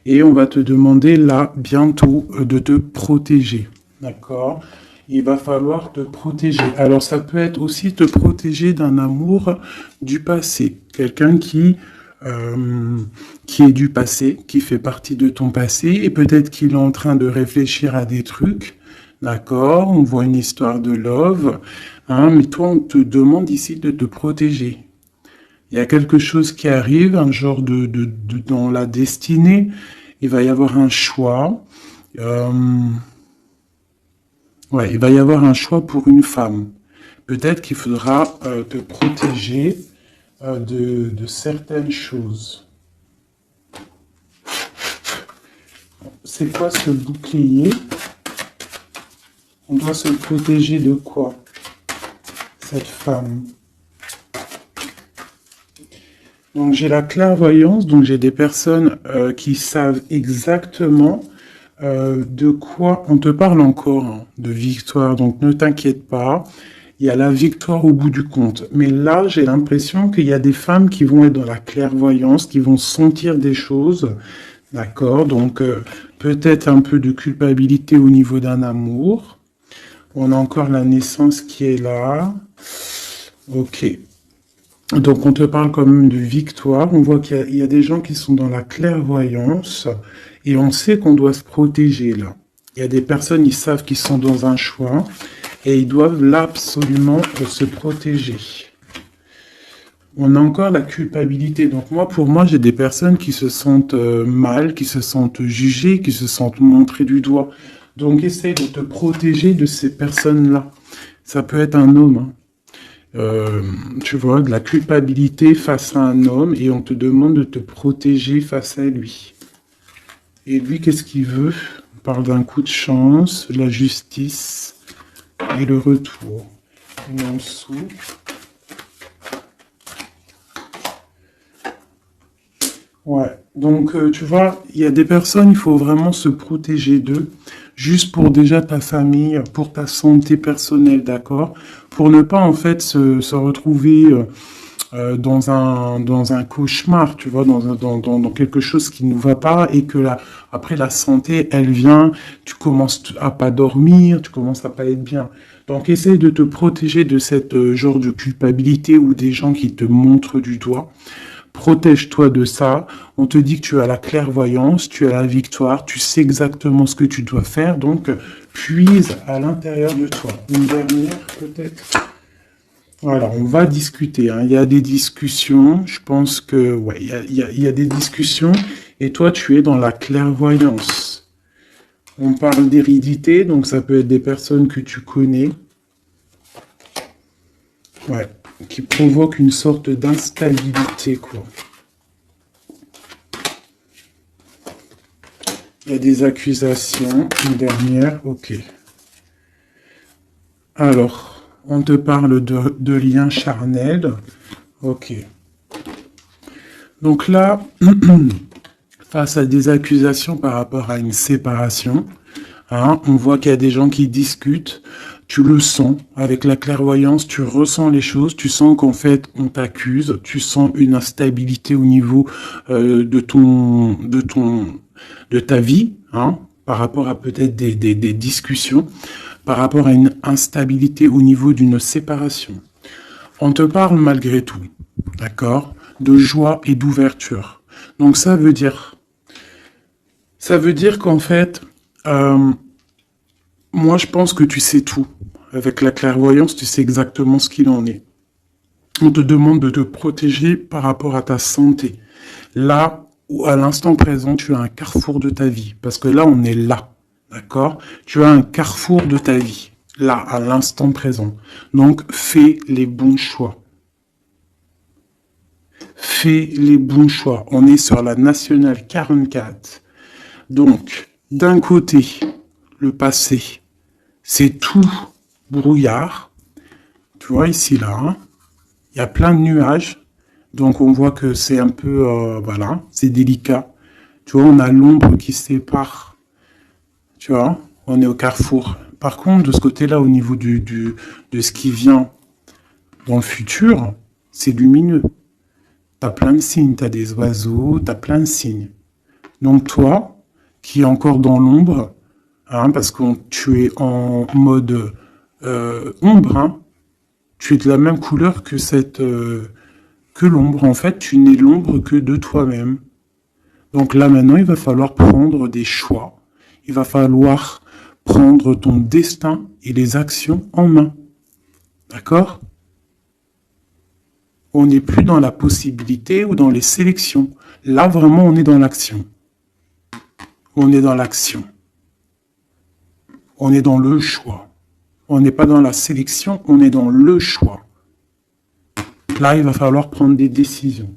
Et on va te demander là, bientôt, de te protéger. D'accord? Il va falloir te protéger. Alors, ça peut être aussi te protéger d'un amour du passé. Quelqu'un qui est du passé, qui fait partie de ton passé, et peut-être qu'il est en train de réfléchir à des trucs. D'accord? On voit une histoire de love. Hein, mais toi, on te demande ici de te protéger. Il y a quelque chose qui arrive, un genre dans la destinée. Il va y avoir un choix. Euh, ouais, il va y avoir un choix pour une femme. Peut-être qu'il faudra te protéger de certaines choses. C'est quoi ce bouclier? On doit se protéger de quoi, cette femme? Donc j'ai la clairvoyance, donc j'ai des personnes qui savent exactement de quoi on te parle encore, hein, de victoire. Donc ne t'inquiète pas, il y a la victoire au bout du compte. Mais là, j'ai l'impression qu'il y a des femmes qui vont être dans la clairvoyance, qui vont sentir des choses, d'accord? Donc peut-être un peu de culpabilité au niveau d'un amour. On a encore la naissance qui est là. Ok. Donc, on te parle quand même de victoire. On voit qu'il y a des gens qui sont dans la clairvoyance et on sait qu'on doit se protéger là. Il y a des personnes, ils savent qu'ils sont dans un choix et ils doivent là absolument se protéger. On a encore la culpabilité. Donc, pour moi, j'ai des personnes qui se sentent mal, qui se sentent jugées, qui se sentent montrées du doigt. Donc, essaye de te protéger de ces personnes-là. Ça peut être un homme, hein. Tu vois, de la culpabilité face à un homme et on te demande de te protéger face à lui. Et lui, qu'est-ce qu'il veut? On parle d'un coup de chance, la justice et le retour. Et en dessous. Ouais, donc tu vois, il y a des personnes, il faut vraiment se protéger d'eux, juste pour déjà ta famille, pour ta santé personnelle, d'accord? Pour ne pas en fait se retrouver dans un cauchemar, tu vois, dans quelque chose qui ne va pas et que après la santé, elle vient, tu commences à pas dormir, tu commences à pas être bien. Donc essaye de te protéger de cette genre de culpabilité ou des gens qui te montrent du doigt. Protège-toi de ça. On te dit que tu as la clairvoyance, tu as la victoire, tu sais exactement ce que tu dois faire. Donc, puise à l'intérieur de toi. Une dernière, peut-être. Voilà, on va discuter, hein. Il y a des discussions. Je pense que, ouais, il y a des discussions. Et toi, tu es dans la clairvoyance. On parle d'hérédité, donc ça peut être des personnes que tu connais. Ouais, qui provoquent une sorte d'instabilité, quoi. Il y a des accusations. Une dernière, ok. Alors, on te parle de liens charnels. Ok. Donc là, face à des accusations par rapport à une séparation, hein, on voit qu'il y a des gens qui discutent. Tu le sens avec la clairvoyance, tu ressens les choses, tu sens qu'en fait on t'accuse, tu sens une instabilité au niveau de ta vie, hein, par rapport à peut-être des discussions, par rapport à une instabilité au niveau d'une séparation. On te parle malgré tout, d'accord, de joie et d'ouverture. Donc ça veut dire qu'en fait, moi je pense que tu sais tout. Avec la clairvoyance, tu sais exactement ce qu'il en est. On te demande de te protéger par rapport à ta santé. Là, où à l'instant présent, tu as un carrefour de ta vie. Parce que là, on est là. D'accord? Tu as un carrefour de ta vie. Là, à l'instant présent. Donc, fais les bons choix. Fais les bons choix. On est sur la nationale 44. Donc, d'un côté, le passé, c'est tout brouillard. Tu vois ici, là, hein, il y a plein de nuages. Donc, on voit que c'est un peu, voilà, c'est délicat. Tu vois, on a l'ombre qui sépare. Tu vois, on est au carrefour. Par contre, de ce côté-là, au niveau de ce qui vient dans le futur, c'est lumineux. T'as plein de signes, t'as des oiseaux, t'as plein de signes. Donc toi, qui es encore dans l'ombre, hein, parce que tu es en mode ombre, hein, tu es de la même couleur que que l'ombre. En fait, tu n'es l'ombre que de toi-même. Donc là maintenant, il va falloir prendre des choix. Il va falloir prendre ton destin et les actions en main. D'accord? On n'est plus dans la possibilité ou dans les sélections. Là, vraiment, on est dans l'action. On est dans l'action. On est dans le choix. On n'est pas dans la sélection, on est dans le choix. Là, il va falloir prendre des décisions.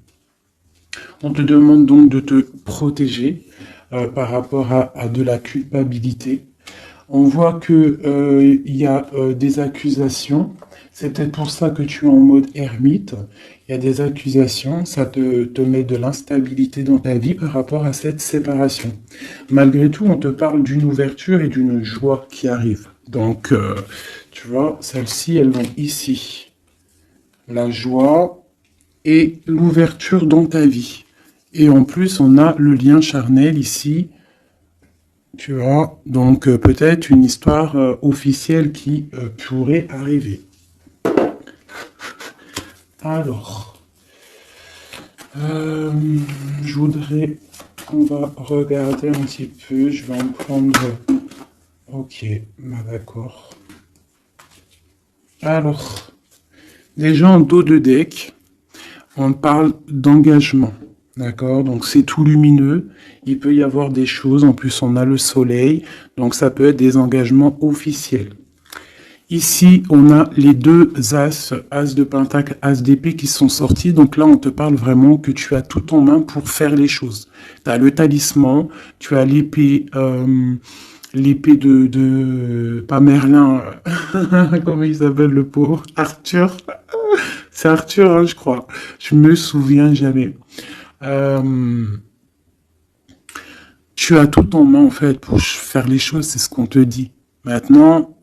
On te demande donc de te protéger par rapport à de la culpabilité. On voit que il y a des accusations. C'est peut-être pour ça que tu es en mode ermite. Il y a des accusations, ça te met de l'instabilité dans ta vie par rapport à cette séparation. Malgré tout, on te parle d'une ouverture et d'une joie qui arrive. Donc, tu vois, celles-ci, elles vont ici. La joie et l'ouverture dans ta vie. Et en plus, on a le lien charnel ici. Tu vois, donc peut-être une histoire officielle qui pourrait arriver. Alors, je voudrais, on va regarder un petit peu, je vais en prendre, ok, bah d'accord. Alors, déjà en dos de deck, on parle d'engagement, d'accord? Donc c'est tout lumineux, il peut y avoir des choses, en plus on a le soleil, donc ça peut être des engagements officiels. Ici, on a les deux as, as de pentacle, as d'épée qui sont sortis. Donc là, on te parle vraiment que tu as tout en main pour faire les choses. Tu as le talisman, tu as l'épée, l'épée pas Merlin, comment il s'appelle le pauvre? Arthur. C'est Arthur, hein, je crois. Je me souviens jamais. Tu as tout en main, en fait, pour faire les choses, c'est ce qu'on te dit. Maintenant,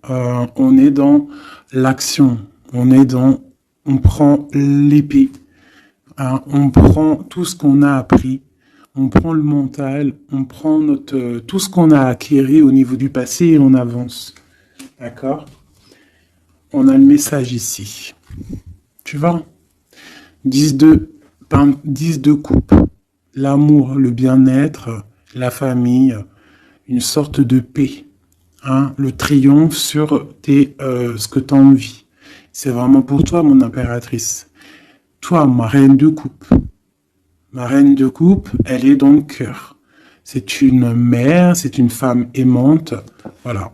on est dans l'action. On prend l'épée. Hein, on prend tout ce qu'on a appris. On prend le mental. On prend tout ce qu'on a acquis au niveau du passé et on avance. D'accord? On a le message ici. Tu vois? 10 de coupe. L'amour, le bien-être, la famille, une sorte de paix. Hein, le triomphe sur ce que tu as envie. C'est vraiment pour toi, mon impératrice. Toi, ma reine de coupe. Ma reine de coupe, elle est dans le cœur. C'est une mère, c'est une femme aimante. Voilà.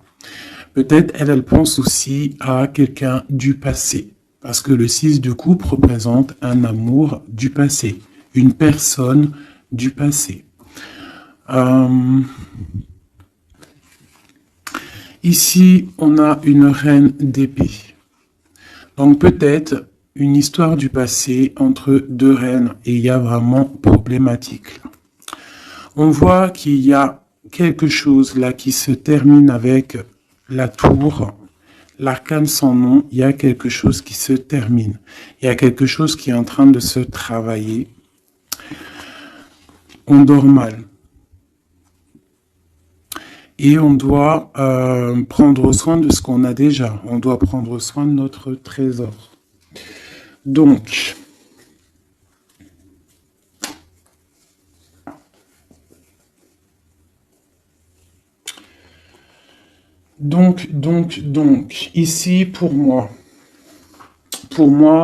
Peut-être elle pense aussi à quelqu'un du passé. Parce que le 6 de coupe représente un amour du passé. Une personne du passé. Ici, on a une reine d'épée. Donc peut-être une histoire du passé entre deux reines et il y a vraiment problématique. On voit qu'il y a quelque chose là qui se termine avec la tour, l'arcane sans nom, il y a quelque chose qui se termine. Il y a quelque chose qui est en train de se travailler. On dort mal. Et on doit prendre soin de ce qu'on a déjà. On doit prendre soin de notre trésor. Donc, ici, pour moi,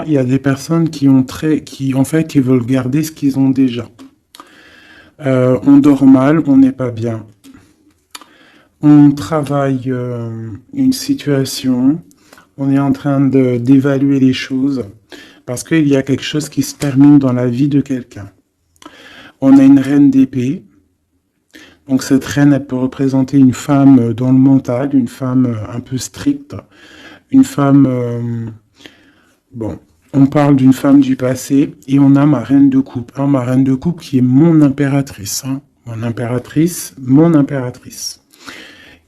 il y a des personnes qui veulent garder ce qu'ils ont déjà. On dort mal, on n'est pas bien. On travaille une situation, on est en train d'évaluer les choses, parce qu'il y a quelque chose qui se termine dans la vie de quelqu'un. On a une reine d'épée, donc cette reine, elle peut représenter une femme dans le mental, une femme un peu stricte, une femme... bon, on parle d'une femme du passé, et on a ma reine de coupe, hein, ma reine de coupe qui est mon impératrice, hein, mon impératrice.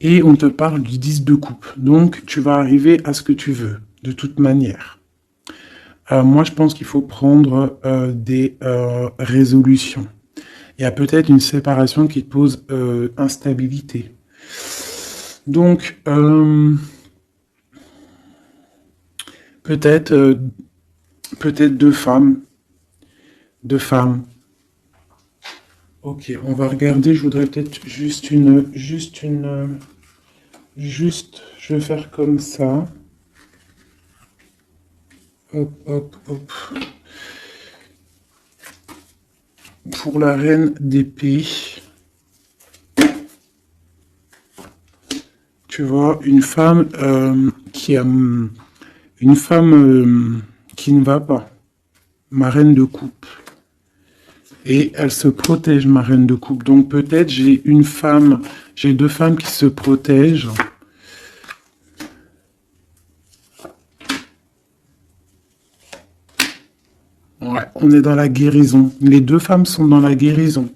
Et on te parle du 10 de coupe. Donc, tu vas arriver à ce que tu veux, de toute manière. Moi, je pense qu'il faut prendre des résolutions. Il y a peut-être une séparation qui te pose instabilité. Donc, peut-être peut-être deux femmes. Deux femmes. Ok, on va regarder. Je voudrais peut-être je vais faire comme ça. Hop, hop, hop. Pour la reine d'épée, tu vois, une femme une femme qui ne va pas, ma reine de coupe. Et elle se protège, ma reine de coupe. Donc peut-être j'ai deux femmes qui se protègent. Ouais, on est dans la guérison. Les deux femmes sont dans la guérison.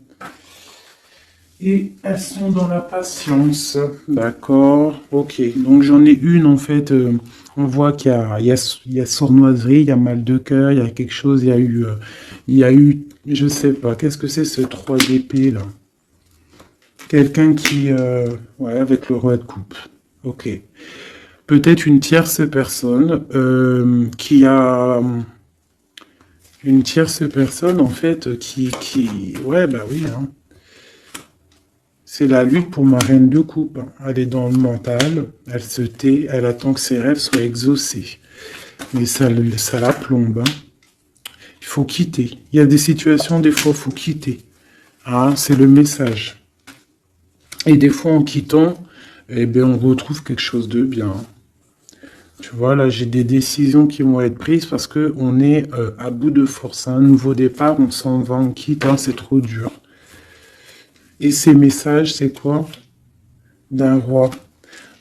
Et elles sont dans la patience. D'accord. Ok. Donc j'en ai une en fait. On voit il y a sournoiserie, il y a mal de cœur, il y a quelque chose, je sais pas. Qu'est-ce que c'est ce 3 d'épée là? Quelqu'un qui, ouais, avec le roi de coupe. Ok. Peut-être une tierce personne qui a une tierce personne en fait ouais bah oui. Hein. C'est la lutte pour ma reine de coupe. Elle est dans le mental, elle se tait, elle attend que ses rêves soient exaucés. Mais ça la plombe. Hein. Il faut quitter. Il y a des situations, des fois, il faut quitter. Hein, c'est le message. Et des fois, en quittant, eh bien, on retrouve quelque chose de bien. Tu vois, là, j'ai des décisions qui vont être prises parce que on est à bout de force. Hein. Un nouveau départ, on s'en va, on quitte, hein, c'est trop dur. Et ces messages, c'est quoi? D'un roi.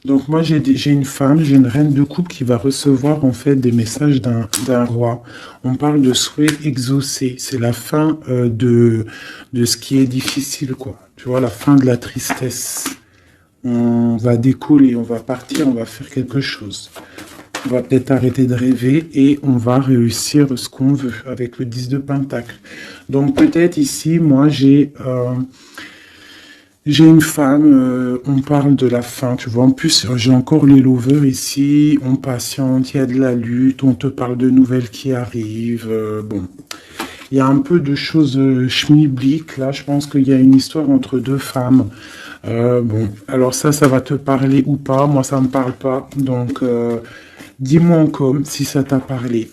Donc moi, j'ai une femme, j'ai une reine de coupe qui va recevoir en fait des messages d'un roi. On parle de souhait exaucé. C'est la fin de ce qui est difficile, quoi. Tu vois, la fin de la tristesse. On va décoller, on va partir, on va faire quelque chose. On va peut-être arrêter de rêver et on va réussir ce qu'on veut avec le 10 de Pentacle. Donc peut-être ici, moi, j'ai une femme, on parle de la fin, tu vois. En plus, j'ai encore les lovers ici. On patiente, il y a de la lutte, on te parle de nouvelles qui arrivent. Bon, il y a un peu de choses schmilblick. Là, je pense qu'il y a une histoire entre deux femmes. Bon, alors ça va te parler ou pas. Moi, ça me parle pas. Donc, dis-moi en com si ça t'a parlé.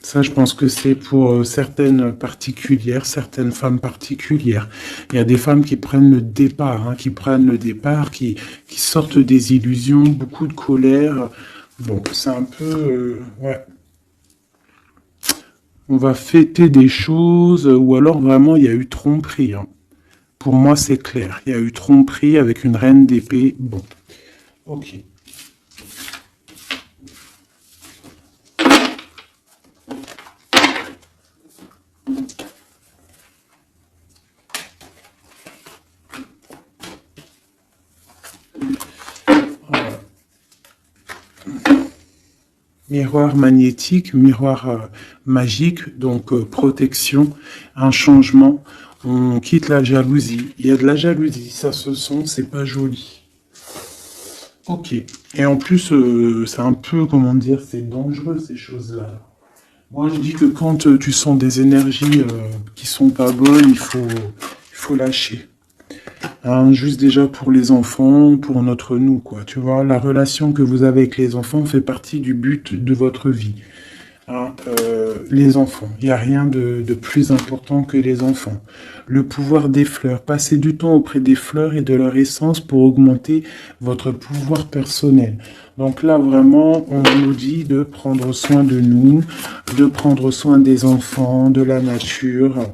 Ça, je pense que c'est pour certaines particulières, certaines femmes particulières. Il y a des femmes qui prennent le départ, hein, qui sortent des illusions, beaucoup de colère. Bon, c'est un peu... ouais. On va fêter des choses, ou alors vraiment, il y a eu tromperie. Hein. Pour moi, c'est clair. Il y a eu tromperie avec une reine d'épée. Bon, ok. Miroir magnétique, miroir magique, donc protection, un changement. On quitte la jalousie. Il y a de la jalousie, ça se sent, c'est pas joli. Ok. Et en plus, c'est un peu, comment dire, c'est dangereux ces choses-là. Moi, je dis que quand tu sens des énergies qui sont pas bonnes, il faut lâcher. Hein, juste déjà pour les enfants, pour notre nous, quoi. Tu vois, la relation que vous avez avec les enfants fait partie du but de votre vie. Hein, les enfants, il n'y a rien de plus important que les enfants. Le pouvoir des fleurs, passez du temps auprès des fleurs et de leur essence pour augmenter votre pouvoir personnel. Donc là, vraiment, on nous dit de prendre soin de nous, de prendre soin des enfants, de la nature.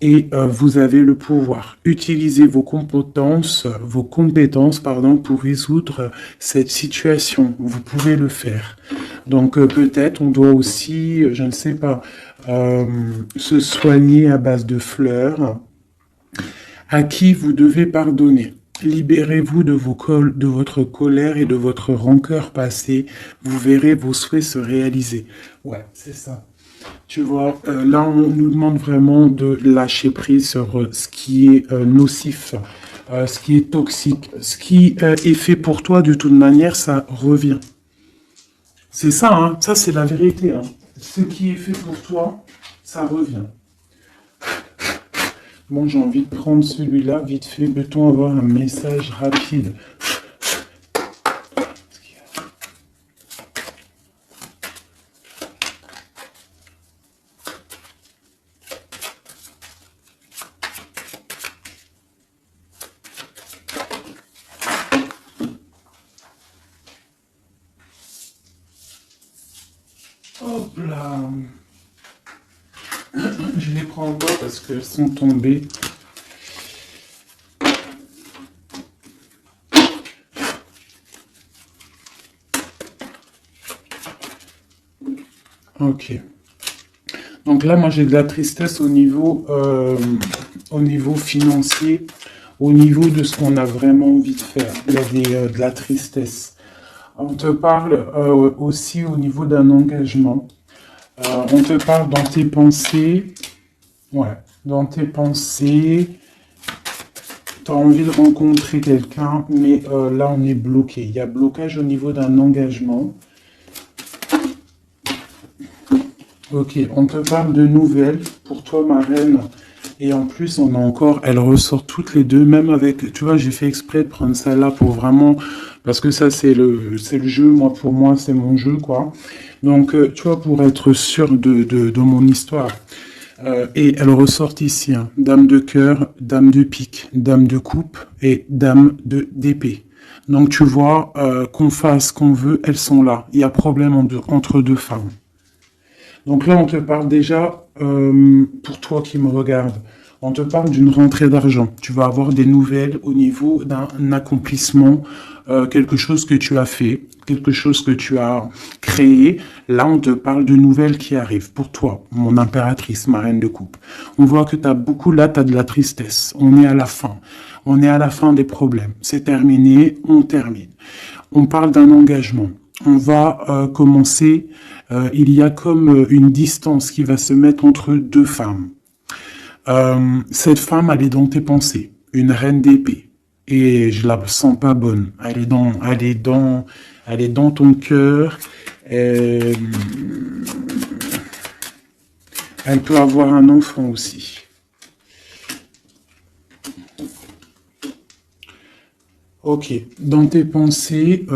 Et vous avez le pouvoir. Utilisez vos compétences, pardon, pour résoudre cette situation. Vous pouvez le faire. Donc peut-être on doit aussi, je ne sais pas, se soigner à base de fleurs. À qui vous devez pardonner. Libérez-vous de votre colère et de votre rancœur passée. Vous verrez vos souhaits se réaliser. Ouais, c'est ça. Tu vois, là, on nous demande vraiment de lâcher prise sur ce qui est nocif, ce qui est toxique, ce qui est fait pour toi, de toute manière, ça revient. C'est ça, hein, ça c'est la vérité. Hein. Ce qui est fait pour toi, ça revient. Bon, j'ai envie de prendre celui-là, vite fait. Peut-on avoir un message rapide? Hop là. Je les prends pas parce qu'elles sont tombées. Ok. Donc là, moi, j'ai de la tristesse au niveau financier, au niveau de ce qu'on a vraiment envie de faire. Il y a de la tristesse. On te parle aussi au niveau d'un engagement. On te parle dans tes pensées. Ouais, dans tes pensées. Tu as envie de rencontrer quelqu'un, mais là, on est bloqué. Il y a blocage au niveau d'un engagement. Ok, on te parle de nouvelles pour toi, ma reine. Et en plus, on a encore, elles ressortent toutes les deux, même avec, tu vois, j'ai fait exprès de prendre celle-là pour vraiment, parce que ça, c'est le jeu, moi, pour moi, c'est mon jeu, quoi. Donc, tu vois, pour être sûr de mon histoire. Et elles ressortent ici, hein. Dame de cœur, dame de pique, dame de coupe et dame d'épée. Donc, tu vois, qu'on fasse, qu'on veut, elles sont là. Il y a problème entre deux femmes. Donc là, on te parle déjà, pour toi qui me regarde, on te parle d'une rentrée d'argent. Tu vas avoir des nouvelles au niveau d'un accomplissement, quelque chose que tu as fait, quelque chose que tu as créé. Là, on te parle de nouvelles qui arrivent pour toi, mon impératrice, ma reine de coupe. On voit que tu as beaucoup, là, tu as de la tristesse. On est à la fin. On est à la fin des problèmes. C'est terminé, on termine. On parle d'un engagement. On va commencer, il y a comme une distance qui va se mettre entre deux femmes. Cette femme, elle est dans tes pensées, une reine d'épée. Et je la sens pas bonne. Elle est dans ton cœur. Elle peut avoir un enfant aussi. Ok, dans tes pensées,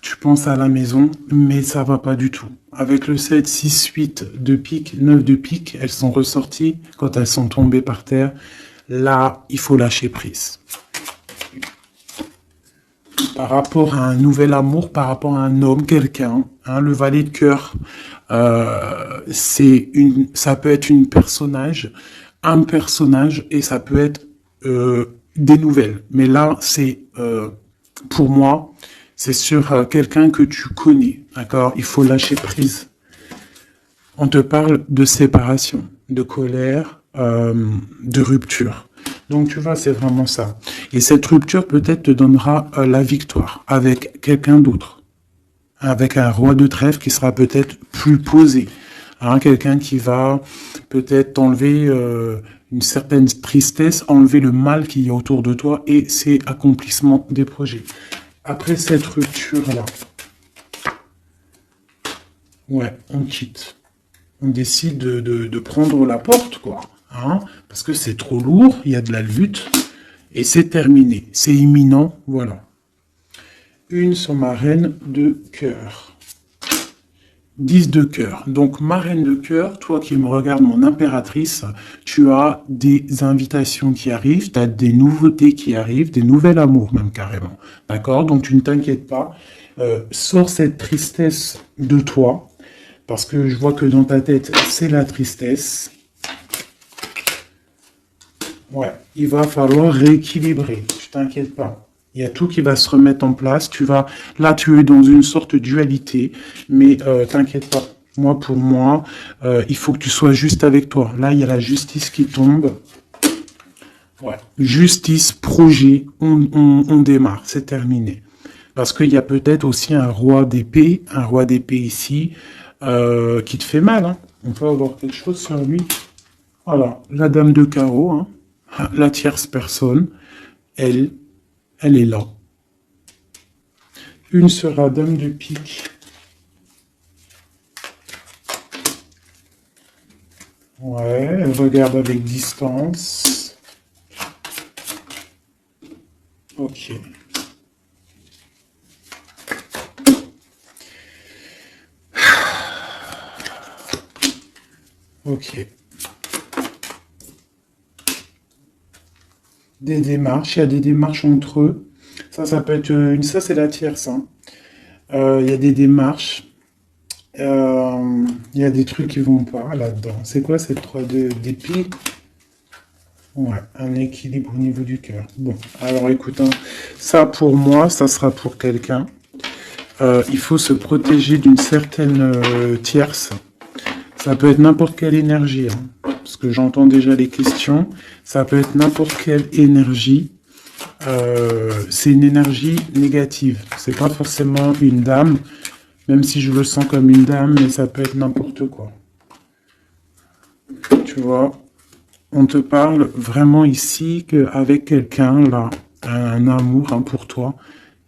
tu penses à la maison, mais ça va pas du tout. Avec le 7, 6, 8 de pique, 9 de pique, elles sont ressorties quand elles sont tombées par terre. Là, il faut lâcher prise. Par rapport à un nouvel amour, par rapport à un homme, quelqu'un, hein, le valet de cœur, ça peut être un personnage, et ça peut être des nouvelles. Mais là, c'est pour moi, c'est sur quelqu'un que tu connais, d'accord? Il faut lâcher prise. On te parle de séparation, de colère, de rupture. Donc tu vois, c'est vraiment ça. Et cette rupture peut-être te donnera la victoire avec quelqu'un d'autre, avec un roi de trèfle qui sera peut-être plus posé, hein, quelqu'un qui va peut-être t'enlever une certaine tristesse, enlever le mal qu'il y a autour de toi et c'est accomplissement des projets. Après cette rupture-là, ouais, on quitte. On décide de prendre la porte, quoi. Hein, parce que c'est trop lourd, il y a de la lutte, et c'est terminé. C'est imminent, voilà. Une sur ma reine de cœur. 10 de cœur. Donc, ma reine de cœur, toi qui me regardes, mon impératrice, tu as des invitations qui arrivent, tu as des nouveautés qui arrivent, des nouveaux amours même carrément. D'accord? Donc, tu ne t'inquiètes pas. Sors cette tristesse de toi, parce que je vois que dans ta tête, c'est la tristesse. Ouais, il va falloir rééquilibrer, tu t'inquiètes pas. Il y a tout qui va se remettre en place. Là, tu es dans une sorte de dualité, mais t'inquiète pas. Moi, pour moi, il faut que tu sois juste avec toi. Là, il y a la justice qui tombe. Ouais. Justice, projet, on démarre, c'est terminé. Parce qu'il y a peut-être aussi un roi d'épée ici, qui te fait mal, hein. On peut avoir quelque chose sur lui. Voilà, la dame de carreau, hein. La tierce personne, elle est là. Une sera dame de pique. Ouais, elle regarde avec distance. Ok. Ok. Des démarches, il y a des démarches entre eux. Ça peut être ça c'est la tierce, hein. Il y a des démarches. Il y a des trucs qui vont pas là-dedans. C'est quoi cette 3 d'épée? Ouais, un équilibre au niveau du cœur. Bon, alors écoute, hein, ça pour moi, ça sera pour quelqu'un. Il faut se protéger d'une certaine tierce. Ça peut être n'importe quelle énergie, hein, parce que j'entends déjà les questions. Ça peut être n'importe quelle énergie. C'est une énergie négative. C'est pas forcément une dame, même si je le sens comme une dame, mais ça peut être n'importe quoi. Tu vois, on te parle vraiment ici qu'avec quelqu'un, là, un amour, hein, pour toi,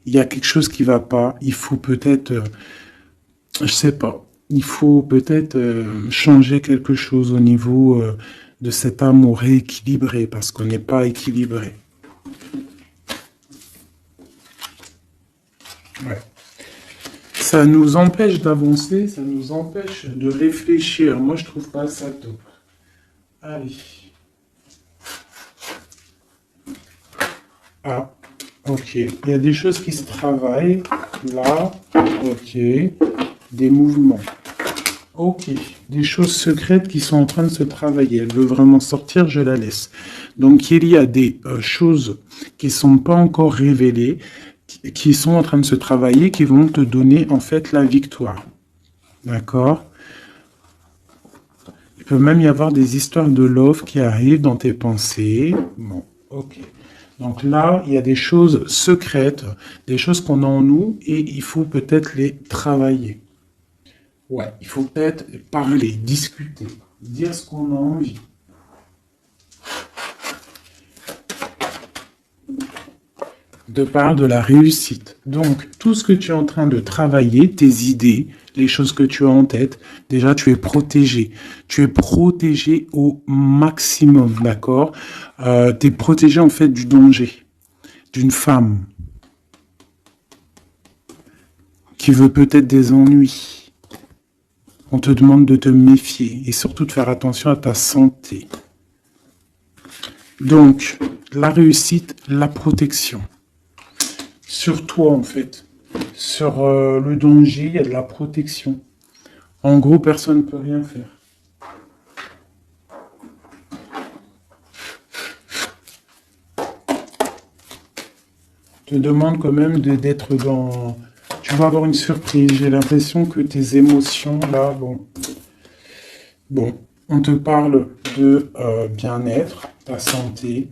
il y a quelque chose qui va pas. Il faut peut-être, je sais pas, il faut peut-être changer quelque chose au niveau de cet amour rééquilibré, parce qu'on n'est pas équilibré. Ouais. Ça nous empêche d'avancer, ça nous empêche de réfléchir. Moi, je trouve pas ça top. Allez. Ah, ok. Il y a des choses qui se travaillent. Là, ok. Des mouvements. Ok. Des choses secrètes qui sont en train de se travailler. Elle veut vraiment sortir, je la laisse. Donc, il y a des choses qui ne sont pas encore révélées, qui sont en train de se travailler, qui vont te donner en fait la victoire. D'accord? Il peut même y avoir des histoires de love qui arrivent dans tes pensées. Bon, ok. Donc là, il y a des choses secrètes, des choses qu'on a en nous et il faut peut-être les travailler. Ouais, il faut peut-être parler, discuter, dire ce qu'on a envie. De part de la réussite. Donc, tout ce que tu es en train de travailler, tes idées, les choses que tu as en tête, déjà, tu es protégé. Tu es protégé au maximum, d'accord? Tu es protégé, en fait, du danger d'une femme qui veut peut-être des ennuis. On te demande de te méfier et surtout de faire attention à ta santé. Donc, la réussite, la protection. Sur toi, en fait. Sur le danger, il y a de la protection. En gros, personne ne peut rien faire. Je te demande quand même d'être dans... Tu vas avoir une surprise. J'ai l'impression que tes émotions, là, bon, on te parle de bien-être, ta santé.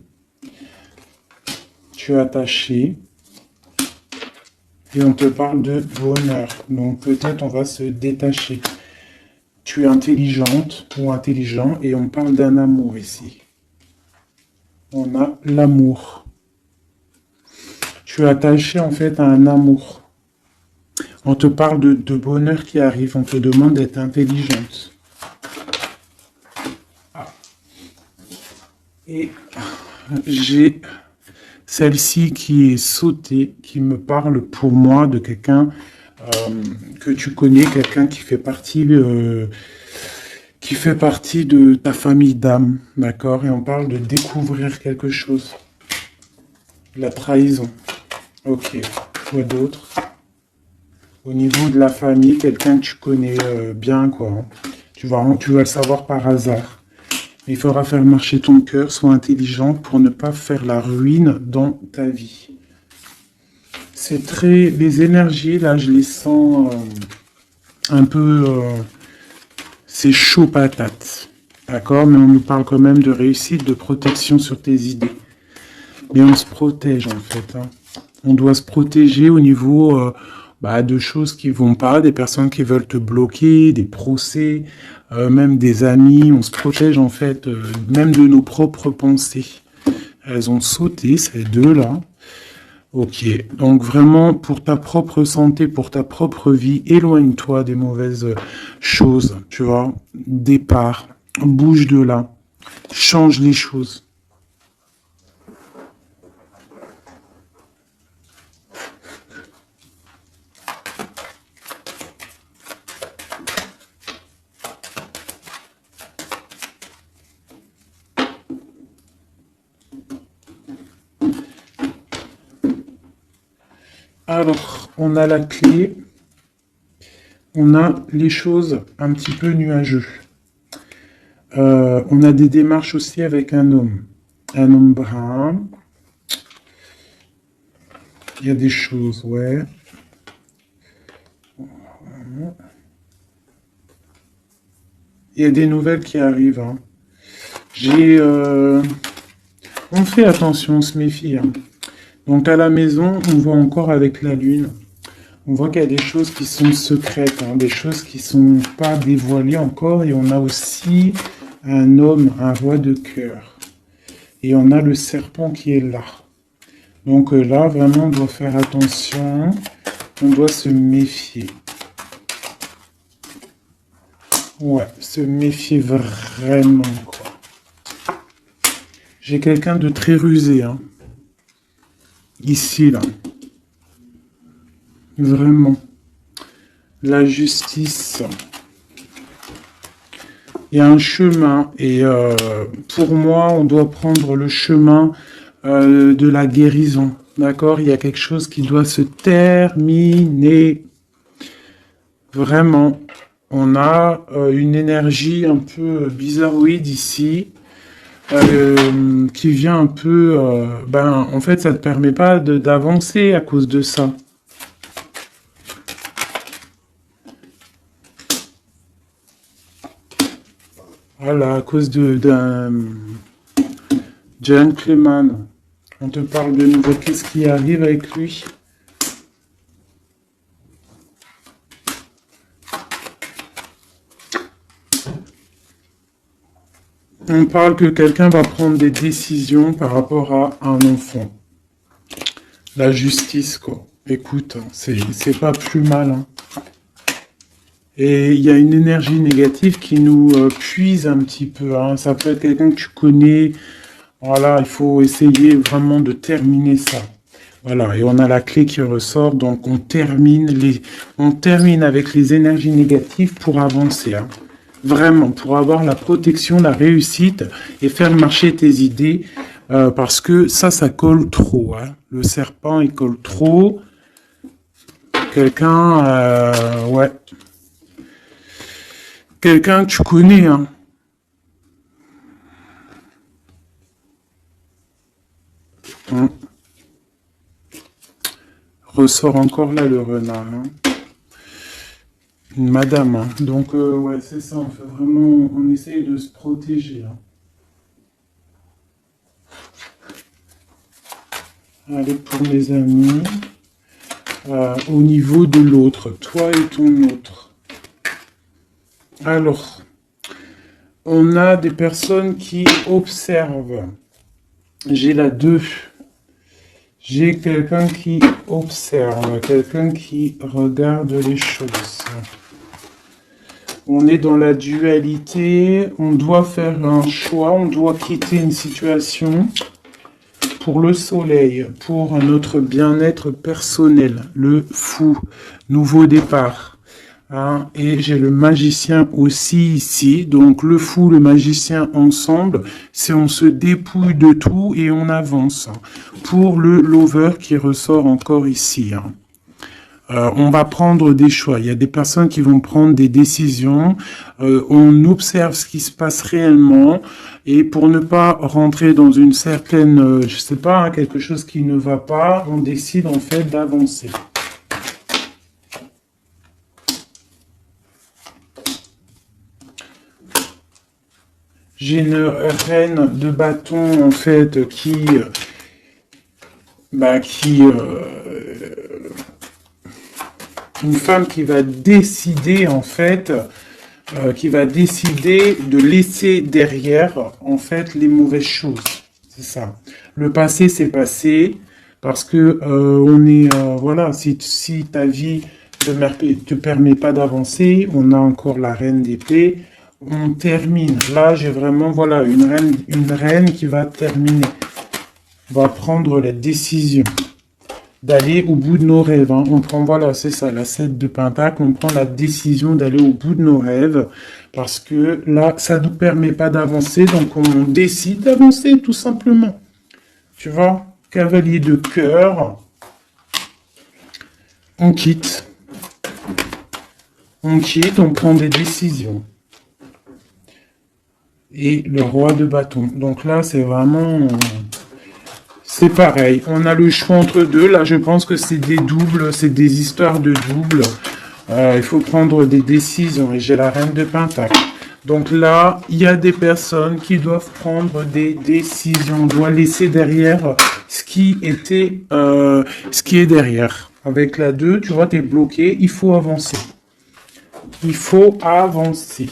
Tu es attaché. Et on te parle de bonheur. Donc peut-être on va se détacher. Tu es intelligente ou intelligent et on parle d'un amour ici. On a l'amour. Tu es attaché en fait à un amour. On te parle de bonheur qui arrive. On te demande d'être intelligente. Ah. Et j'ai... celle-ci qui est sautée, qui me parle pour moi de quelqu'un que tu connais, quelqu'un qui fait partie de ta famille d'âme, d'accord? Et on parle de découvrir quelque chose. La trahison. Ok. Quoi d'autre? Au niveau de la famille, quelqu'un que tu connais bien, quoi. Hein. Tu vas le savoir par hasard. Il faudra faire marcher ton cœur, sois intelligente pour ne pas faire la ruine dans ta vie. C'est très... Les énergies, là, je les sens un peu... c'est chaud patate. D'accord? Mais on nous parle quand même de réussite, de protection sur tes idées. Mais on se protège, en fait. Hein. On doit se protéger au niveau de choses qui vont pas, des personnes qui veulent te bloquer, des procès, même des amis. On se protège en fait, même de nos propres pensées. Elles ont sauté, ces deux-là. Ok, donc vraiment, pour ta propre santé, pour ta propre vie, éloigne-toi des mauvaises choses, tu vois. Départ, bouge de là, change les choses. Alors, on a la clé, on a les choses un petit peu nuageux. On a des démarches aussi avec un homme brun. Il y a des choses, ouais. Il y a des nouvelles qui arrivent. Hein. On fait attention, on se méfie. Hein. Donc à la maison, on voit encore avec la lune. On voit qu'il y a des choses qui sont secrètes, hein, des choses qui ne sont pas dévoilées encore. Et on a aussi un homme, un roi de cœur. Et on a le serpent qui est là. Donc là, vraiment, on doit faire attention. On doit se méfier. Ouais, se méfier vraiment, quoi. J'ai quelqu'un de très rusé, hein. Ici, là. Vraiment. La justice. Il y a un chemin. Et pour moi, on doit prendre le chemin de la guérison. D'accord? Il y a quelque chose qui doit se terminer. Vraiment. On a une énergie un peu bizarroïde ici. Qui vient un peu... en fait, ça ne te permet pas d'avancer à cause de ça. Voilà, à cause d'un gentleman. On te parle de nouveau. Qu'est-ce qui arrive avec lui? On parle que quelqu'un va prendre des décisions par rapport à un enfant. La justice, quoi. Écoute, c'est pas plus mal. Hein. Et il y a une énergie négative qui nous puise un petit peu. Hein. Ça peut être quelqu'un que tu connais. Voilà, il faut essayer vraiment de terminer ça. Voilà, et on a la clé qui ressort. Donc on termine avec les énergies négatives pour avancer. Hein. Vraiment, pour avoir la protection, la réussite et faire marcher tes idées. Parce que ça colle trop. Hein. Le serpent, il colle trop. Quelqu'un, ouais. Quelqu'un que tu connais, hein. Ressort encore là le renard. Hein. Une madame. Hein. Donc, ouais, c'est ça. On fait vraiment... On essaye de se protéger. Hein. Allez, pour mes amis. Au niveau de l'autre. Toi et ton autre. Alors, on a des personnes qui observent. J'ai la 2. J'ai quelqu'un qui observe, quelqu'un qui regarde les choses. On est dans la dualité, on doit faire un choix, on doit quitter une situation pour le soleil, pour notre bien-être personnel, le fou, nouveau départ. Hein, et j'ai le magicien aussi ici, donc le fou, le magicien ensemble, c'est on se dépouille de tout et on avance. Pour le lover qui ressort encore ici. Hein. On va prendre des choix. Il y a des personnes qui vont prendre des décisions. On observe ce qui se passe réellement. Et pour ne pas rentrer dans une certaine, je sais pas, hein, quelque chose qui ne va pas, on décide en fait d'avancer. J'ai une reine de bâton en fait qui une femme qui va décider, en fait, qui va décider de laisser derrière, en fait, les mauvaises choses. C'est ça. Le passé, c'est passé, parce que voilà, si ta vie te permet pas d'avancer, on a encore la reine d'épée, on termine. Là, j'ai vraiment, voilà, une reine qui va terminer, va prendre la décision d'aller au bout de nos rêves. Hein. On prend, voilà, c'est ça, la 7 de Pentacle, on prend la décision d'aller au bout de nos rêves, parce que là, ça nous permet pas d'avancer, donc on décide d'avancer, tout simplement. Tu vois, cavalier de cœur, on quitte, on prend des décisions. Et le roi de bâton. Donc là, c'est vraiment... c'est pareil. On a le choix entre deux. Là, je pense que c'est des doubles, c'est des histoires de doubles. Il faut prendre des décisions. Et j'ai la reine de Pentacle. Donc là, il y a des personnes qui doivent prendre des décisions. On doit laisser derrière ce qui est derrière. Avec la 2, tu vois, tu es bloqué. Il faut avancer. Il faut avancer.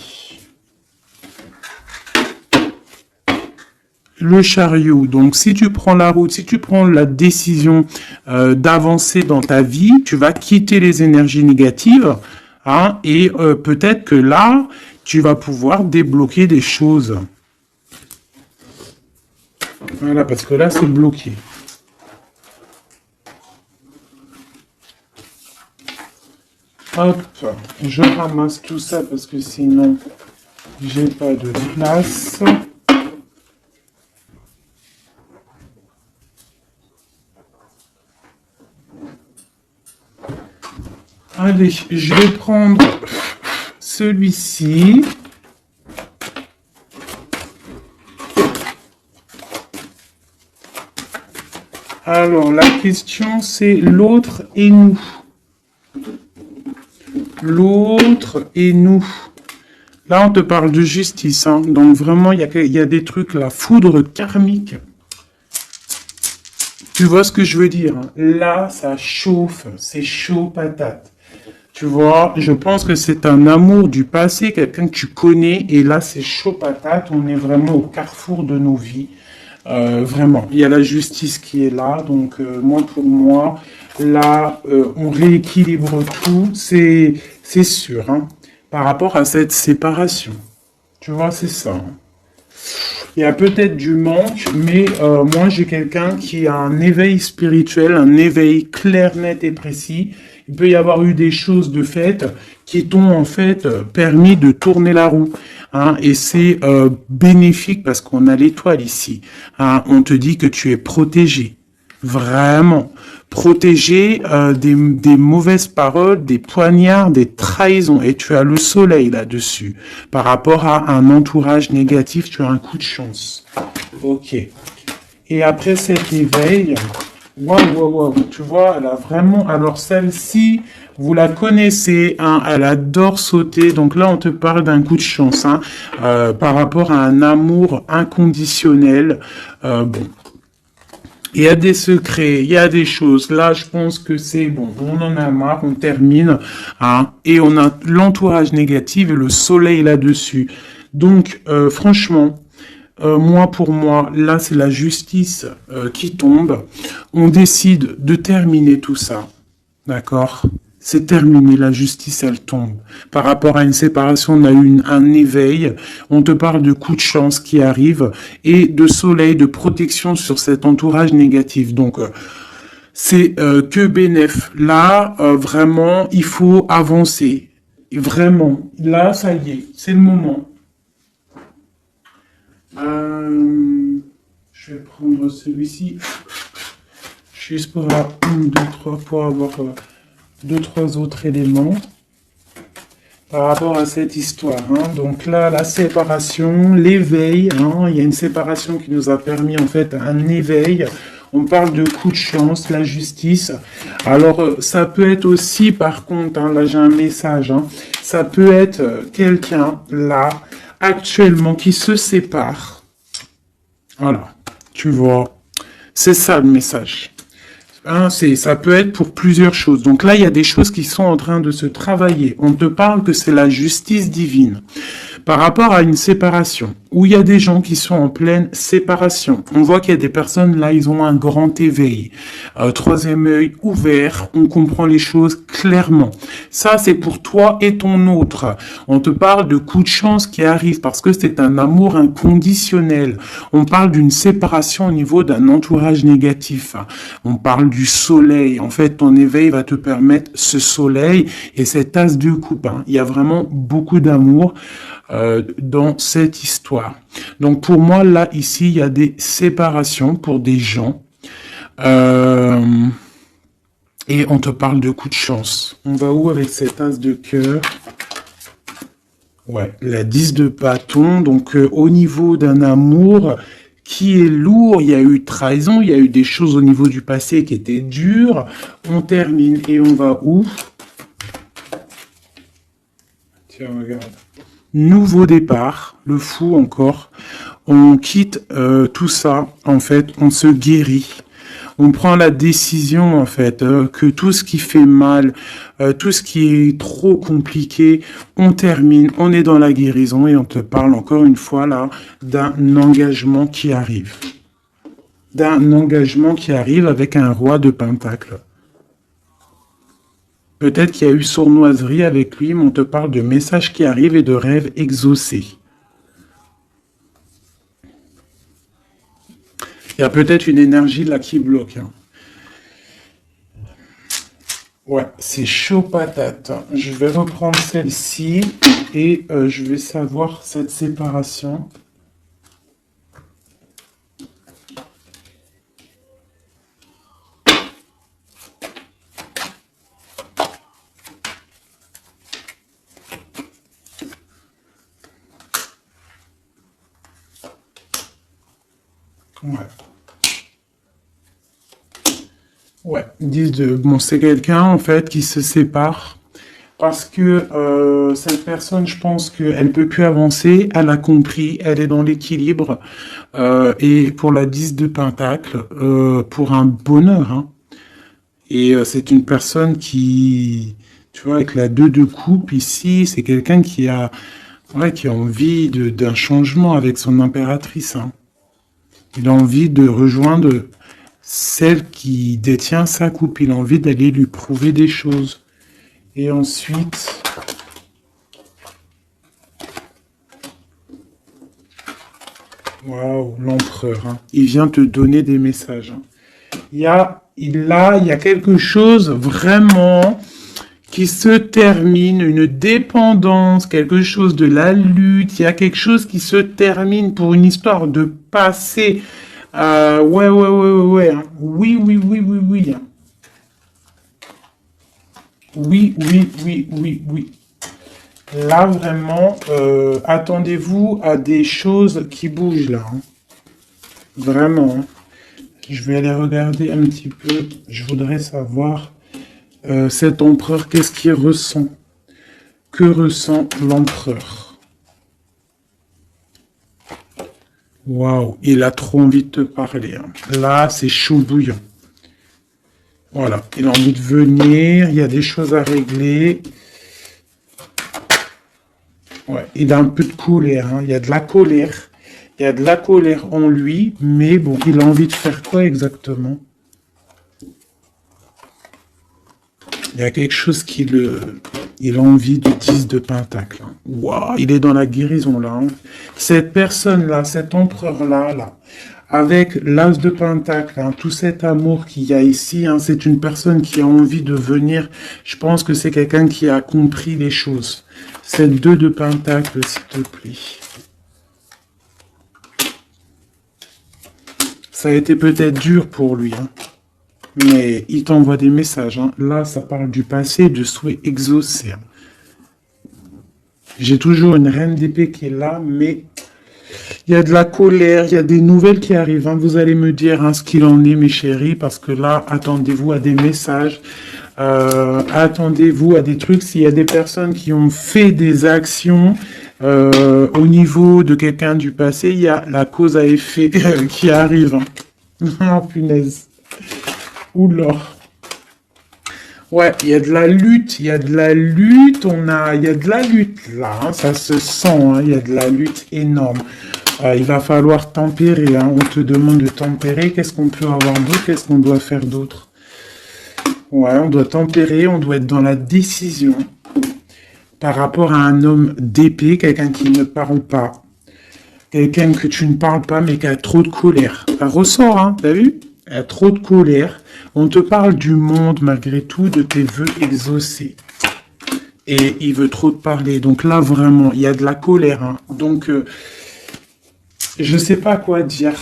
Le chariot. Donc, si tu prends la route, si tu prends la décision d'avancer dans ta vie, tu vas quitter les énergies négatives, hein, et peut-être que là, tu vas pouvoir débloquer des choses. Voilà, parce que là, c'est bloqué. Hop, je ramasse tout ça parce que sinon, j'ai pas de place. Allez, je vais prendre celui-ci. Alors, la question, c'est l'autre et nous. L'autre et nous. Là, on te parle de justice. Hein. Donc, vraiment, il y a des trucs, la foudre karmique. Tu vois ce que je veux dire, hein? Là, ça chauffe. C'est chaud patate. Tu vois, je pense que c'est un amour du passé, quelqu'un que tu connais. Et là, c'est chaud patate. On est vraiment au carrefour de nos vies. Vraiment, il y a la justice qui est là. Donc, moi, pour moi, là, on rééquilibre tout. C'est sûr, hein, par rapport à cette séparation. Tu vois, c'est ça. Hein. Il y a peut-être du manque, mais moi, j'ai quelqu'un qui a un éveil spirituel, un éveil clair, net et précis. Il peut y avoir eu des choses de fait qui t'ont en fait permis de tourner la roue. Hein, et c'est bénéfique parce qu'on a l'étoile ici. Hein, on te dit que tu es protégé. Vraiment. Protégé des mauvaises paroles, des poignards, des trahisons. Et tu as le soleil là-dessus. Par rapport à un entourage négatif, tu as un coup de chance. Ok. Et après cet éveil... Waouh, tu vois, elle a vraiment... Alors celle-ci, vous la connaissez, hein, elle adore sauter. Donc là, on te parle d'un coup de chance, hein, par rapport à un amour inconditionnel. Bon, il y a des secrets, il y a des choses. Là, je pense que c'est bon. On en a marre, on termine, hein, et on a l'entourage négatif et le soleil là-dessus. Donc, franchement... moi, pour moi, là, c'est la justice qui tombe. On décide de terminer tout ça. D'accord? C'est terminé, la justice, elle tombe. Par rapport à une séparation, on a eu un éveil. On te parle de coups de chance qui arrivent et de soleil, de protection sur cet entourage négatif. Donc, c'est que bénéf. Là, vraiment, il faut avancer. Et vraiment, là, ça y est, c'est le moment. Je vais prendre celui-ci juste pour avoir pour avoir 2-3 autres éléments par rapport à cette histoire. Hein. Donc là, la séparation, l'éveil, hein, il y a une séparation qui nous a permis en fait un éveil. On parle de coup de chance, la justice. Alors, ça peut être aussi, par contre, hein, là j'ai un message, hein, ça peut être quelqu'un, là, actuellement, qui se sépare. Voilà, tu vois, c'est ça le message. Hein, ça peut être pour plusieurs choses. Donc là, il y a des choses qui sont en train de se travailler. On te parle que c'est la justice divine. Par rapport à une séparation, où il y a des gens qui sont en pleine séparation. On voit qu'il y a des personnes, là, ils ont un grand éveil. Troisième œil ouvert, on comprend les choses clairement. Ça, c'est pour toi et ton autre. On te parle de coups de chance qui arrivent parce que c'est un amour inconditionnel. On parle d'une séparation au niveau d'un entourage négatif. On parle du soleil. En fait, ton éveil va te permettre ce soleil et cette as de coupe. Il y a vraiment beaucoup d'amour dans cette histoire. Donc pour moi, là, ici, il y a des séparations pour des gens. Et on te parle de coups de chance. On va où avec cette as de cœur? Ouais, la 10 de bâton. Donc au niveau d'un amour qui est lourd, il y a eu trahison, il y a eu des choses au niveau du passé qui étaient dures. On termine et on va où? Tiens, regarde. Nouveau départ, le fou encore. On quitte tout ça, en fait, on se guérit. On prend la décision, en fait, que tout ce qui fait mal, tout ce qui est trop compliqué, on termine, on est dans la guérison et on te parle encore une fois là d'un engagement qui arrive. D'un engagement qui arrive avec un roi de pentacle. Peut-être qu'il y a eu sournoiserie avec lui, mais on te parle de messages qui arrivent et de rêves exaucés. Il y a peut-être une énergie là qui bloque. Ouais, c'est chaud patate. Je vais reprendre celle-ci et je vais savoir cette séparation. Ouais. Ouais, bon, c'est quelqu'un en fait qui se sépare parce que cette personne, je pense qu'elle peut plus avancer, elle a compris, elle est dans l'équilibre et pour la 10 de pentacle, pour un bonheur. Hein. Et c'est une personne qui, tu vois, avec la 2 de coupe ici, c'est quelqu'un qui a, ouais, qui a envie d'un changement avec son impératrice. Hein. Il a envie de rejoindre celle qui détient sa coupe. Il a envie d'aller lui prouver des choses. Et ensuite, waouh, l'empereur. Hein. Il vient te donner des messages. Hein. Il y a quelque chose vraiment qui se termine, une dépendance, quelque chose de la lutte. Il y a quelque chose qui se termine pour une histoire de passé. Ouais. Hein. Oui. Hein. Oui. Là, vraiment, attendez-vous à des choses qui bougent, là. Hein. Vraiment. Hein. Je vais aller regarder un petit peu. Je voudrais savoir, cet empereur, qu'est-ce qu'il ressent? Que ressent l'empereur? Waouh, il a trop envie de te parler. Hein. Là, c'est chaud bouillant. Voilà, il a envie de venir, il y a des choses à régler. Ouais, il a un peu de colère, hein. Il y a de la colère. Il y a de la colère en lui, mais bon, il a envie de faire quoi exactement? Il y a quelque chose il a envie de 10 de pentacle. Hein. Waouh, il est dans la guérison là. Hein. Cette personne-là, cet empereur-là, avec l'as de pentacle, hein, tout cet amour qu'il y a ici, hein, c'est une personne qui a envie de venir. Je pense que c'est quelqu'un qui a compris les choses. Cette 2 de pentacle, s'il te plaît. Ça a été peut-être dur pour lui, hein. Mais il t'envoie des messages. Hein. Là, ça parle du passé, de souhaits exaucés. Hein. J'ai toujours une reine d'épée qui est là, mais il y a de la colère, il y a des nouvelles qui arrivent. Hein. Vous allez me dire hein, ce qu'il en est, mes chéris, parce que là, attendez-vous à des messages. Attendez-vous à des trucs. S'il y a des personnes qui ont fait des actions au niveau de quelqu'un du passé, il y a la cause à effet qui arrive. Hein. Oh, punaise. Oula. Ouais, il y a de la lutte, il y a de la lutte, il y a de la lutte là, hein, ça se sent, hein, il y a de la lutte énorme. Il va falloir tempérer, hein, on te demande de tempérer, qu'est-ce qu'on peut avoir d'autre, qu'est-ce qu'on doit faire d'autre? Ouais, on doit tempérer, on doit être dans la décision par rapport à un homme d'épée, quelqu'un qui ne parle pas, quelqu'un que tu ne parles pas mais qui a trop de colère. Ça ressort, hein, t'as vu? Il y a trop de colère. On te parle du monde malgré tout, de tes vœux exaucés. Et il veut trop te parler. Donc là, vraiment, il y a de la colère. Hein. Donc, je sais pas quoi dire.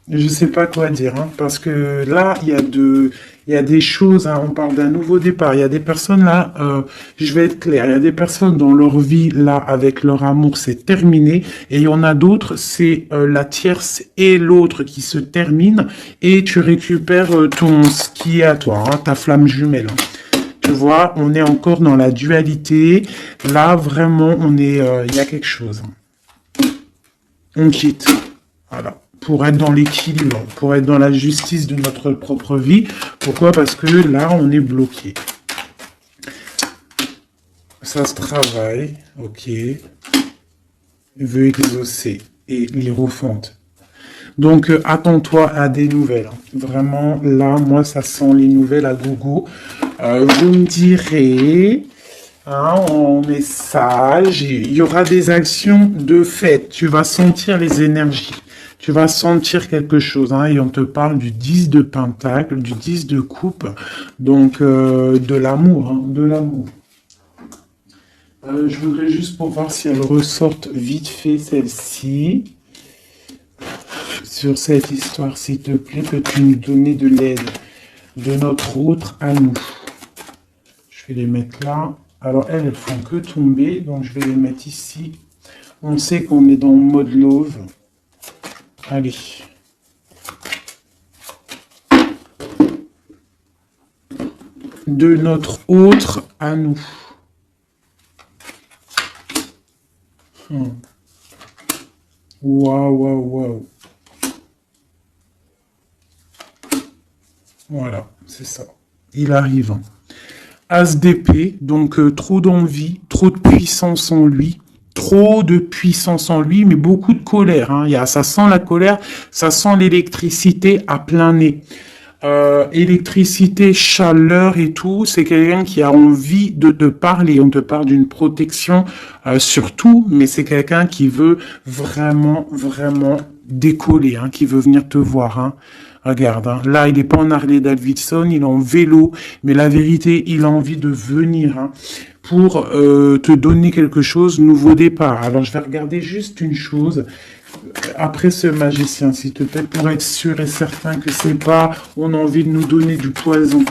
Je sais pas quoi dire. Hein, parce que là, il y a des choses. Hein, on parle d'un nouveau départ. Il y a des personnes là, je vais être clair. Il y a des personnes dans leur vie là, avec leur amour, c'est terminé. Et il y en a d'autres, c'est la tierce et l'autre qui se terminent. Et tu récupères ce qui est à toi, hein, ta flamme jumelle. Hein. Tu vois, on est encore dans la dualité. Là, vraiment, il y a quelque chose. On quitte. Voilà. Pour être dans l'équilibre, pour être dans la justice de notre propre vie. Pourquoi? Parce que là, on est bloqué. Ça se travaille. Ok. Veut exaucer. Et l'hiérophante. Donc, attends-toi à des nouvelles. Vraiment, là, moi, ça sent les nouvelles à gogo. Vous me direz, hein, en message, il y aura des actions de fête. Tu vas sentir les énergies. Tu vas sentir quelque chose. Hein, et on te parle du 10 de pentacle, du 10 de coupe. Donc, de l'amour. Hein, de l'amour. Je voudrais juste pour voir si elle ressorte vite fait celle-ci. Sur cette histoire, s'il te plaît, peux-tu nous donner de l'aide de notre autre à nous? Je vais les mettre là. Alors, elles font que tomber, donc je vais les mettre ici. On sait qu'on est dans le mode love. Allez. De notre autre à nous. Waouh, waouh, waouh. Voilà, c'est ça. Il arrive. As d'épée, donc trop d'envie, trop de puissance en lui, trop de puissance en lui, mais beaucoup de colère. Hein. Ça sent la colère, ça sent l'électricité à plein nez. Électricité, chaleur et tout, c'est quelqu'un qui a envie de te parler. On te parle d'une protection surtout, mais c'est quelqu'un qui veut vraiment, vraiment décoller, hein, qui veut venir te voir. Hein. Regarde, hein, là, il n'est pas en Harley Davidson, il est en vélo, mais la vérité, il a envie de venir hein, pour te donner quelque chose, nouveau départ. Alors, je vais regarder juste une chose. Après ce magicien, s'il te plaît, pour être sûr et certain que c'est pas, on a envie de nous donner du poison.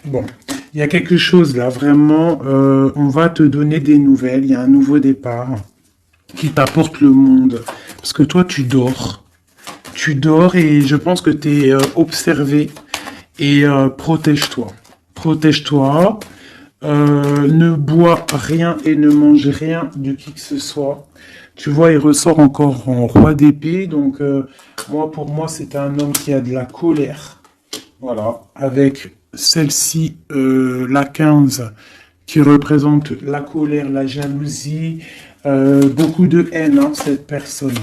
Bon, il y a quelque chose là, vraiment, on va te donner des nouvelles, il y a un nouveau départ qui t'apporte le monde. Parce que toi, tu dors. Tu dors et je pense que tu es observé et protège-toi. Protège-toi. Ne bois rien et ne mange rien de qui que ce soit. Tu vois, il ressort encore en roi d'épée. Donc, pour moi, c'est un homme qui a de la colère. Voilà. Avec celle-ci, la 15, qui représente la colère, la jalousie, beaucoup de haine, hein, cette personne.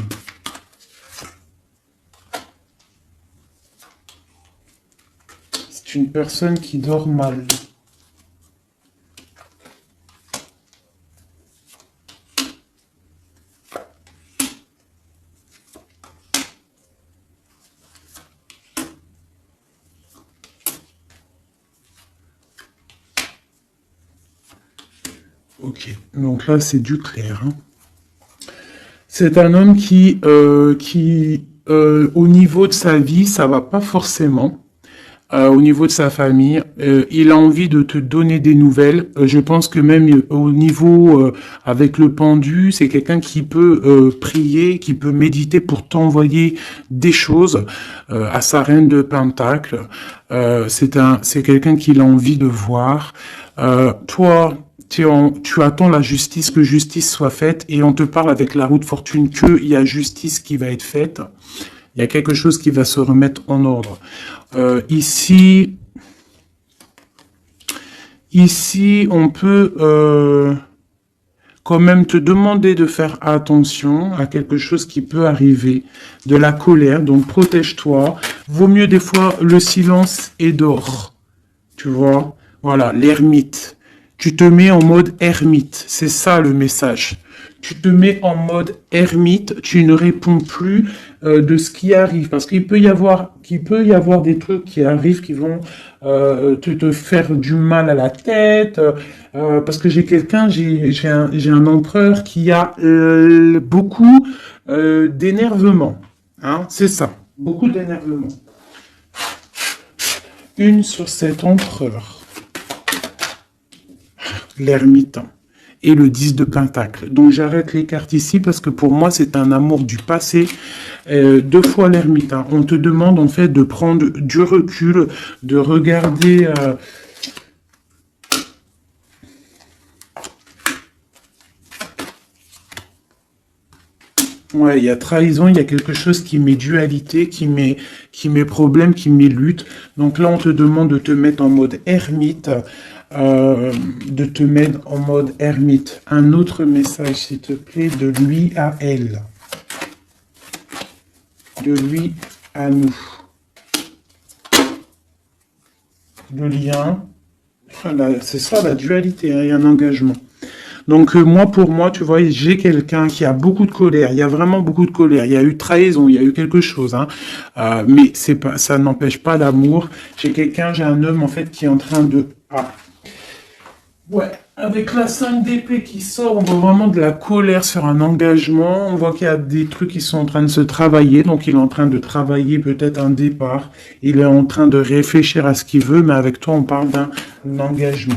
C'est une personne qui dort mal. Ok, donc là c'est du clair. Hein. C'est un homme qui au niveau de sa vie, ça va pas forcément. Au niveau de sa famille, il a envie de te donner des nouvelles. Je pense que même au niveau avec le pendu, c'est quelqu'un qui peut prier, qui peut méditer pour t'envoyer des choses à sa reine de Pentacle. C'est quelqu'un qu'il a envie de voir. Toi, tu attends la justice, que justice soit faite, et on te parle avec la roue de fortune qu'il y a justice qui va être faite. Il y a quelque chose qui va se remettre en ordre. Ici, on peut quand même te demander de faire attention à quelque chose qui peut arriver, de la colère, donc protège-toi. Vaut mieux des fois le silence et d'or, tu vois. Voilà, l'ermite. Tu te mets en mode ermite, c'est ça le message. Tu te mets en mode ermite, tu ne réponds plus de ce qui arrive, parce qu'il peut y avoir des trucs qui arrivent qui vont te faire du mal à la tête, parce que j'ai un empereur qui a beaucoup d'énervement, hein, c'est ça, beaucoup d'énervement. Une sur cet empereur. L'ermite et le 10 de pentacle. Donc j'arrête les cartes ici parce que pour moi c'est un amour du passé. 2 fois l'ermite. Hein. On te demande en fait de prendre du recul, de regarder... Ouais, il y a trahison, il y a quelque chose qui met dualité, qui met problème, qui met lutte. Donc là, on te demande de te mettre en mode ermite, Un autre message, s'il te plaît, de lui à elle. De lui à nous. Le lien. Voilà, c'est ça, la dualité, hein, il y a un engagement. Donc pour moi, tu vois, j'ai quelqu'un qui a beaucoup de colère. Il y a vraiment beaucoup de colère. Il y a eu trahison, il y a eu quelque chose, hein. Mais ça n'empêche pas l'amour. J'ai un homme en fait qui est en train de... Ouais, avec la 5 d'épée qui sort, on voit vraiment de la colère sur un engagement. On voit qu'il y a des trucs qui sont en train de se travailler. Donc il est en train de travailler peut-être un départ. Il est en train de réfléchir à ce qu'il veut, mais avec toi, on parle d'un engagement.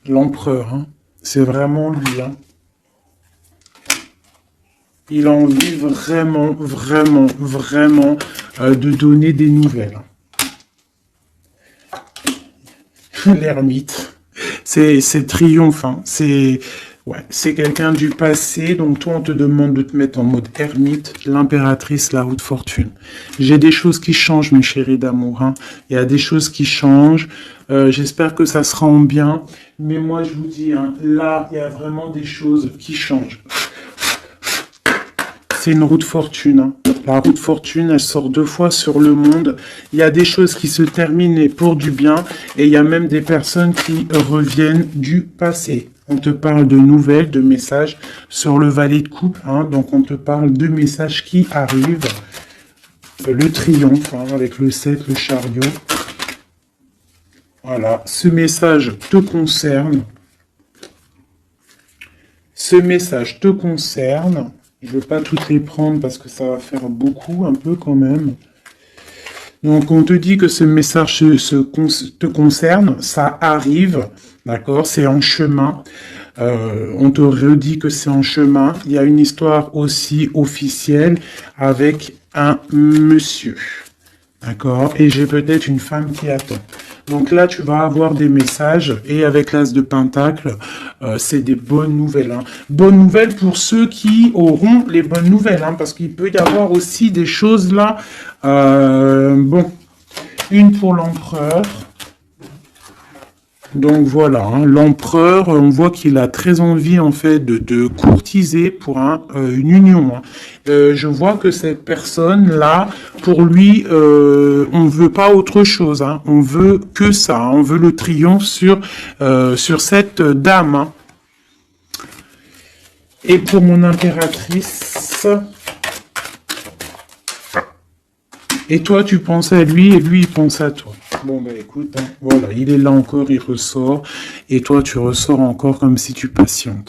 L'empereur, hein. C'est vraiment lui. Hein. Il a envie vraiment de donner des nouvelles. L'ermite, c'est triomphe. Hein. C'est quelqu'un du passé. Donc toi, on te demande de te mettre en mode ermite. L'impératrice, la roue de fortune. J'ai des choses qui changent, mes chéris d'amour. Hein. Il y a des choses qui changent. J'espère que ça sera en bien. Mais moi, je vous dis, hein, là, il y a vraiment des choses qui changent. C'est une roue de fortune. Hein. La roue de fortune, elle sort 2 fois sur le monde. Il y a des choses qui se terminent pour du bien. Et il y a même des personnes qui reviennent du passé. On te parle de nouvelles, de messages sur le valet de coupe. Hein. Donc, on te parle de messages qui arrivent. Le triomphe, hein, avec le 7, le chariot. Voilà, ce message te concerne. Ce message te concerne. Je ne vais pas toutes les prendre parce que ça va faire beaucoup, un peu quand même. Donc, on te dit que ce message te concerne, ça arrive, d'accord, c'est en chemin. On te redit que c'est en chemin. Il y a une histoire aussi officielle avec un monsieur, d'accord, et j'ai peut-être une femme qui attend. Donc là, tu vas avoir des messages, et avec l'As de Pentacle, c'est des bonnes nouvelles. Hein. Bonnes nouvelles pour ceux qui auront les bonnes nouvelles, hein, parce qu'il peut y avoir aussi des choses là. Bon, une pour l'empereur. Donc voilà, hein, l'empereur, on voit qu'il a très envie en fait de courtiser pour une union. Hein. Je vois que cette personne-là, pour lui, on veut pas autre chose. Hein. On veut que ça. Hein. On veut le triomphe sur cette dame. Hein. Et pour mon impératrice... Et toi, tu penses à lui, et lui, il pense à toi. Bon, bah écoute, hein, voilà, il est là encore, il ressort. Et toi, tu ressors encore comme si tu patientes.